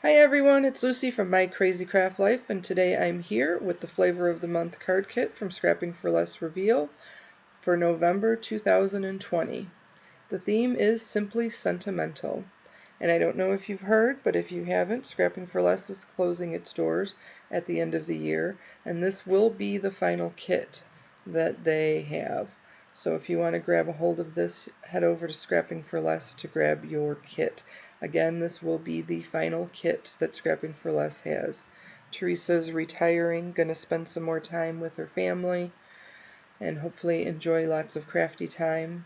Hi everyone, it's Lucy from My Crazy Craft Life, and today I'm here with the Flavor of the Month card kit from Scrapping for Less Reveal for November 2020. The theme is Simply Sentimental. And I don't know if you've heard, but if you haven't, Scrapping for Less is closing its doors at the end of the year, and this will be the final kit that they have. So if you want to grab a hold of this, head over to Scrapping for Less to grab your kit. Again, this will be the final kit that Scrapping for Less has. Teresa's retiring, going to spend some more time with her family, and hopefully enjoy lots of crafty time.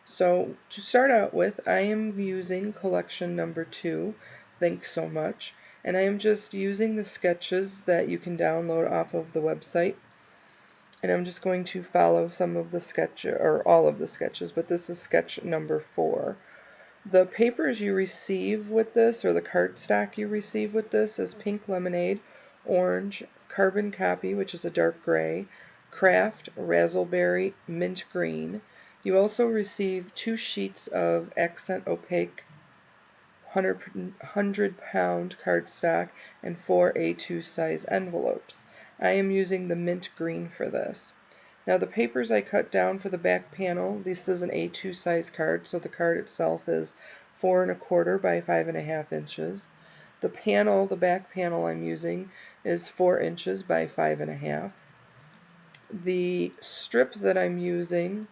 So to start out with, I am using collection number 2, Thanks So Much, and I am just using the sketches that you can download off of the website. And I'm just going to follow some of the sketches, or all of the sketches, but this is sketch number 4. The papers you receive with this, or the cardstock you receive with this, is pink lemonade, orange, carbon copy, which is a dark gray, craft, razzleberry, mint green. You also receive 2 sheets of accent opaque 100-pound cardstock and 4 A2 size envelopes. I am using the mint green for this. Now the papers I cut down for the back panel, this is an A2 size card, so the card itself is 4 1/4 by 5 1/2 inches. The panel, the back panel I'm using, is 4 inches by 5 1/2. The strip that I'm using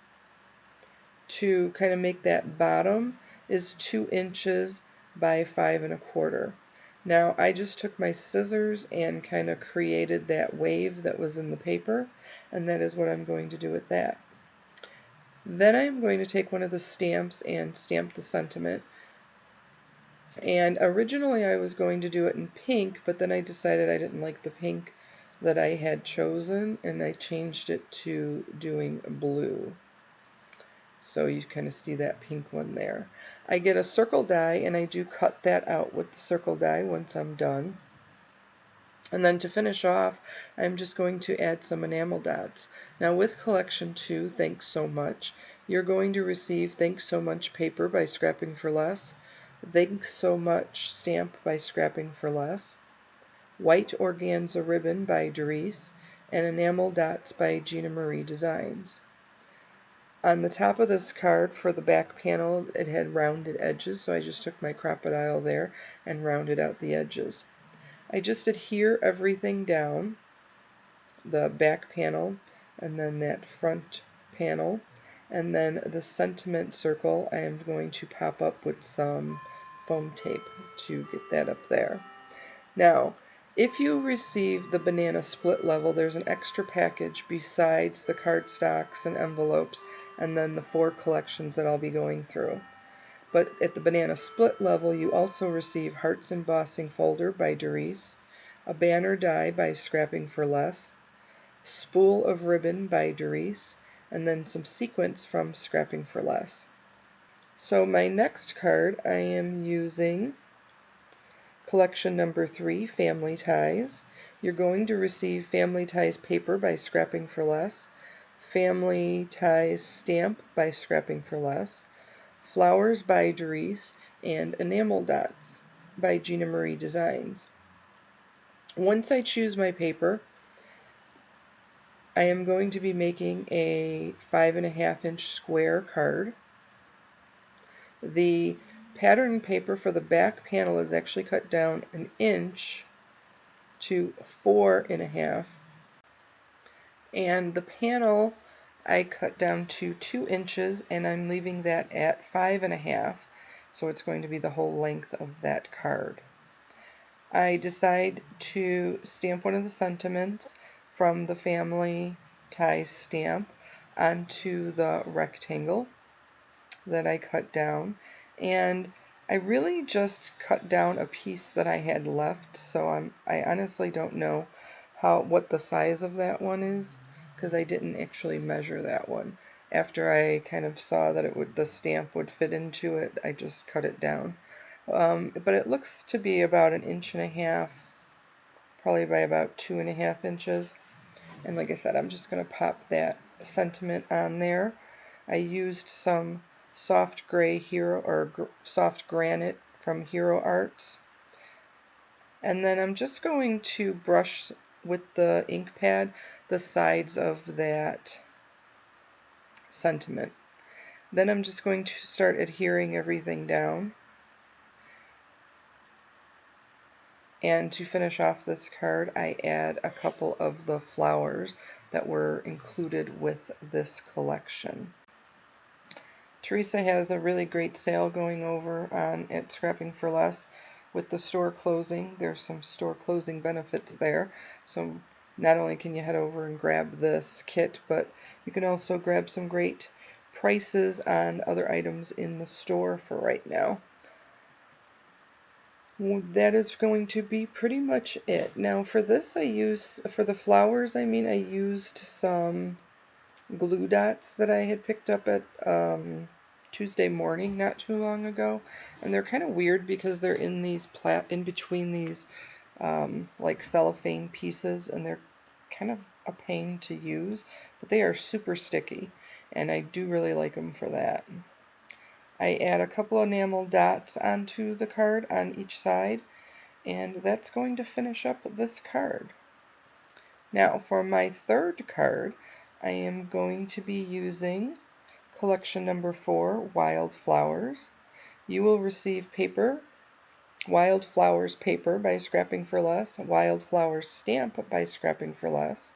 to kind of make that bottom is 2 inches by 5 1/4. Now I just took my scissors and kind of created that wave that was in the paper, and that is what I'm going to do with that. Then I'm going to take one of the stamps and stamp the sentiment. And originally I was going to do it in pink, but then I decided I didn't like the pink that I had chosen, and I changed it to doing blue. So you kind of see that pink one there. I get a circle die and I do cut that out with the circle die once I'm done. And then to finish off, I'm just going to add some enamel dots. Now with collection 2, Thanks So Much, you're going to receive Thanks So Much paper by Scrapping for Less, Thanks So Much stamp by Scrapping for Less, white organza ribbon by Doris, and enamel dots by Gina Marie Designs. On the top of this card for the back panel, it had rounded edges, so I just took my crocodile there and rounded out the edges. I just adhere everything down, the back panel, and then that front panel, and then the sentiment circle I am going to pop up with some foam tape to get that up there. Now, if you receive the banana split level, there's an extra package besides the cardstocks and envelopes and then the 4 collections that I'll be going through. But at the banana split level, you also receive Hearts Embossing Folder by Doris, a banner die by Scrapping for Less, spool of ribbon by Doris, and then some sequins from Scrapping for Less. So my next card, I am using collection number 3, Family Ties. You're going to receive Family Ties paper by Scrapping for Less, Family Ties stamp by Scrapping for Less, flowers by Doris, and enamel dots by Gina Marie Designs. Once I choose my paper, I am going to be making a 5 1/2 inch square card. The pattern paper for the back panel is actually cut down 1 inch to 4 1/2, and the panel I cut down to 2 inches, and I'm leaving that at 5 1/2, so it's going to be the whole length of that card. I decide to stamp one of the sentiments from the Family Ties stamp onto the rectangle that I cut down, and I really just cut down a piece that I had left, so I honestly don't know what the size of that one is, because I didn't actually measure that one. After I kind of saw that the stamp would fit into it, I just cut it down. But it looks to be about 1.5 inches, probably by about 2.5 inches. And like I said, I'm just going to pop that sentiment on there. I used some soft gray here, or soft granite from Hero Arts. And then I'm just going to brush with the ink pad the sides of that sentiment. Then I'm just going to start adhering everything down. And to finish off this card, I add a couple of the flowers that were included with this collection. Teresa has a really great sale going over on at Scrapping for Less. With the store closing, there's some store closing benefits there. So not only can you head over and grab this kit, but you can also grab some great prices on other items in the store for right now. That is going to be pretty much it. Now for this for the flowers, I used some glue dots that I had picked up at Tuesday morning not too long ago. And they're kind of weird because they're in these in between these like cellophane pieces, and they're kind of a pain to use, but they are super sticky, and I do really like them for that. I add a couple enamel dots onto the card on each side, and that's going to finish up this card. Now for my third card, I am going to be using collection number 4, Wild Flowers. You will receive paper, Wild Flowers paper by Scrapping for Less, Wild Flowers stamp by Scrapping for Less,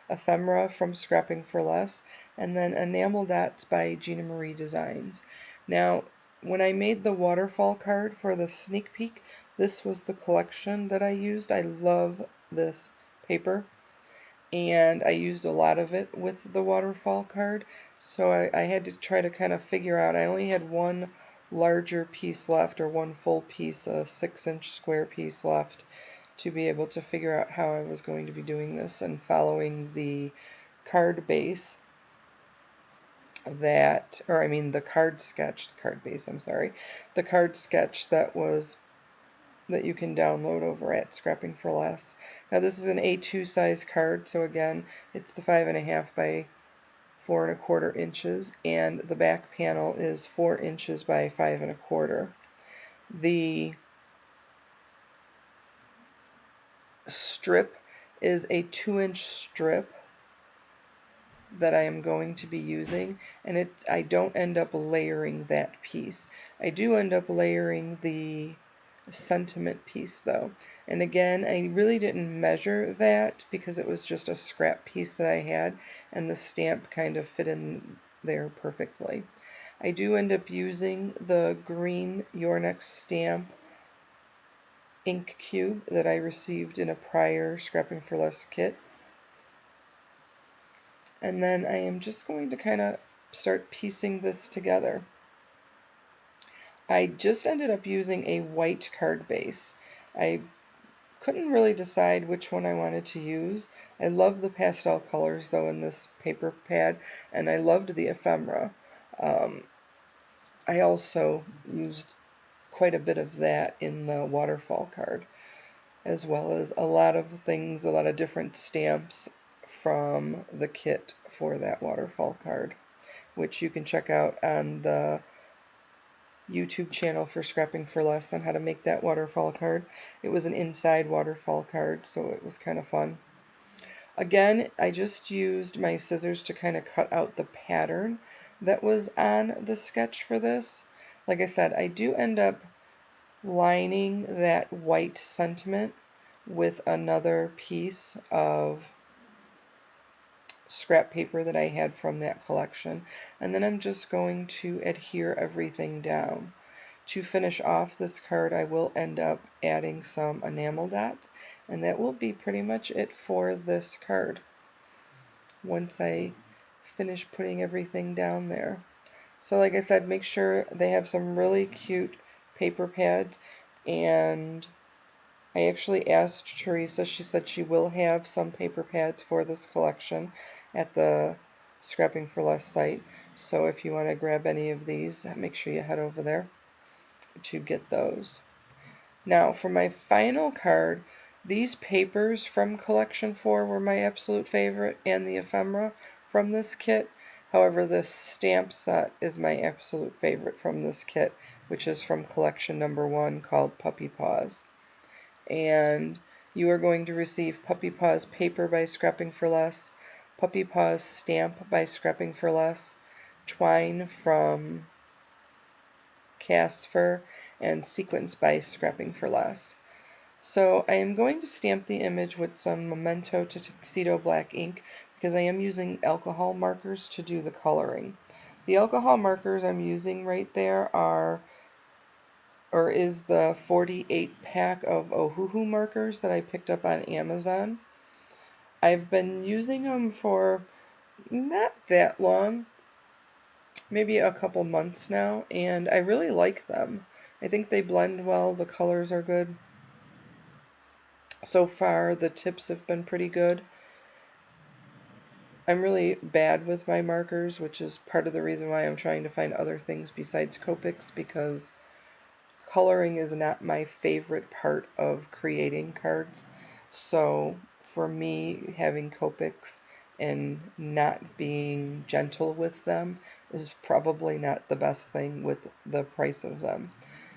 ephemera from Scrapping for Less, and then enamel dots by Gina Marie Designs. Now, when I made the waterfall card for the sneak peek, this was the collection that I used. I love this paper, and I used a lot of it with the waterfall card, so I had to try to kind of figure out. I only had one larger piece left, or one full piece, a 6-inch square piece left, to be able to figure out how I was going to be doing this and following the card base that, or I mean the card sketch, the card base, I'm sorry, the card sketch that you can download over at Scrapping for Less. Now this is an A2 size card, so again, it's the 5.5 by 4.25 inches, and the back panel is 4 inches by 5.25. The strip is a 2-inch strip that I am going to be using, and I don't end up layering that piece. I do end up layering the sentiment piece though, and again, I really didn't measure that because it was just a scrap piece that I had, and the stamp kind of fit in there perfectly. I do end up using the green Your Next stamp ink cube that I received in a prior Scrapping for Less kit. And then I am just going to kind of start piecing this together. I just ended up using a white card base. I couldn't really decide which one I wanted to use. I love the pastel colors though in this paper pad, and I loved the ephemera. I also used quite a bit of that in the waterfall card, as well as a lot of things, a lot of different stamps from the kit for that waterfall card, which you can check out on the YouTube channel for Scrapping for Less on how to make that waterfall card. It was an inside waterfall card, so it was kind of fun. Again, I just used my scissors to kind of cut out the pattern that was on the sketch for this. Like I said, I do end up lining that white sentiment with another piece of scrap paper that I had from that collection, and then I'm just going to adhere everything down. To finish off this card, I will end up adding some enamel dots, and that will be pretty much it for this card once I finish putting everything down there. So like I said, make sure they have some really cute paper pads, and I actually asked Teresa, she said she will have some paper pads for this collection at the Scrapping for Less site. So if you want to grab any of these, make sure you head over there to get those. Now for my final card, these papers from collection 4 were my absolute favorite, and the ephemera from this kit. However, this stamp set is my absolute favorite from this kit, which is from collection number 1 called Puppy Paws. And you are going to receive Puppy Paws paper by Scrapping for Less, Puppy Paws stamp by Scrapping for Less, twine from Casper, and sequins by Scrapping for Less. So I am going to stamp the image with some Memento Tuxedo black ink because I am using alcohol markers to do the coloring. The alcohol markers I'm using right there is the 48 pack of Ohuhu markers that I picked up on Amazon. I've been using them for not that long, maybe a couple months now, and I really like them. I think they blend well, the colors are good. So far, the tips have been pretty good. I'm really bad with my markers, which is part of the reason why I'm trying to find other things besides Copics, because coloring is not my favorite part of creating cards. So for me, having Copics and not being gentle with them is probably not the best thing with the price of them.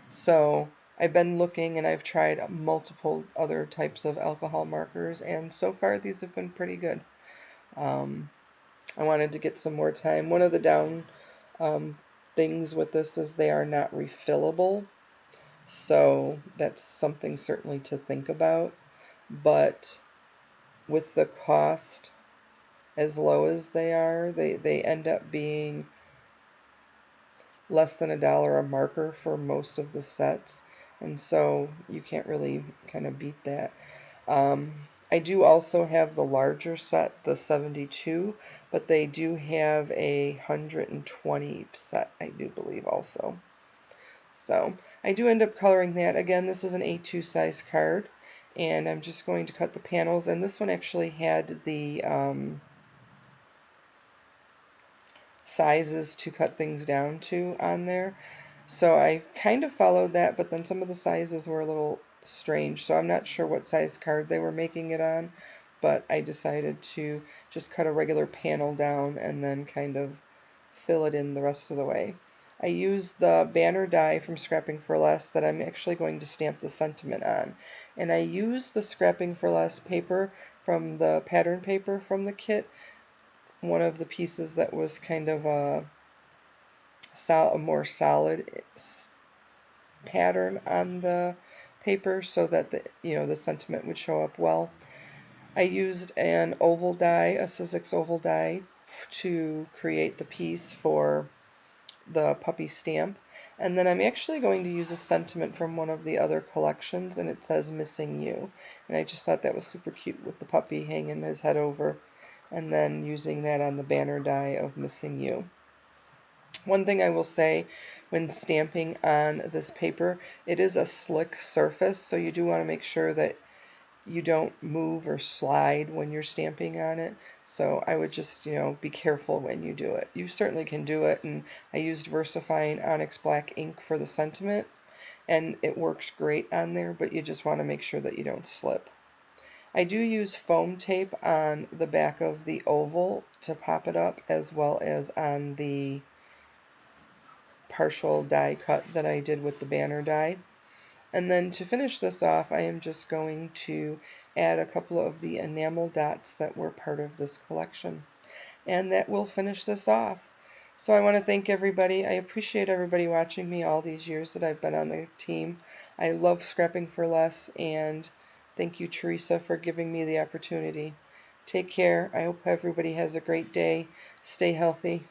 So I've been looking and I've tried multiple other types of alcohol markers, and so far these have been pretty good. I wanted to get some more time. One of the down things with this is they are not refillable, so that's something certainly to think about. But with the cost as low as they are, they end up being less than $1 a marker for most of the sets, and so you can't really kind of beat that. I do also have the larger set, the 72, but they do have a 120 set, I do believe, also. So I do end up coloring that. Again, this is an A2 size card, and I'm just going to cut the panels, and this one actually had the sizes to cut things down to on there. So I kind of followed that, but then some of the sizes were a little strange, so I'm not sure what size card they were making it on, but I decided to just cut a regular panel down and then kind of fill it in the rest of the way. I used the banner die from Scrapping for Less that I'm actually going to stamp the sentiment on, and I used the Scrapping for Less paper from the pattern paper from the kit, one of the pieces that was kind of a more solid pattern on the paper so that the sentiment would show up well. I used an oval die, a Sizzix oval die, to create the piece for the puppy stamp. And then I'm actually going to use a sentiment from one of the other collections, and it says "Missing You." And I just thought that was super cute with the puppy hanging his head over, and then using that on the banner die of "Missing You." One thing I will say when stamping on this paper, it is a slick surface, so you do want to make sure that you don't move or slide when you're stamping on it. So I would just, be careful when you do it. You certainly can do it, and I used VersaFine Onyx Black ink for the sentiment, and it works great on there, but you just want to make sure that you don't slip. I do use foam tape on the back of the oval to pop it up, as well as on the partial die cut that I did with the banner die. And then to finish this off, I am just going to add a couple of the enamel dots that were part of this collection. And that will finish this off. So I want to thank everybody. I appreciate everybody watching me all these years that I've been on the team. I love Scrapping for Less, and thank you, Teresa, for giving me the opportunity. Take care. I hope everybody has a great day. Stay healthy.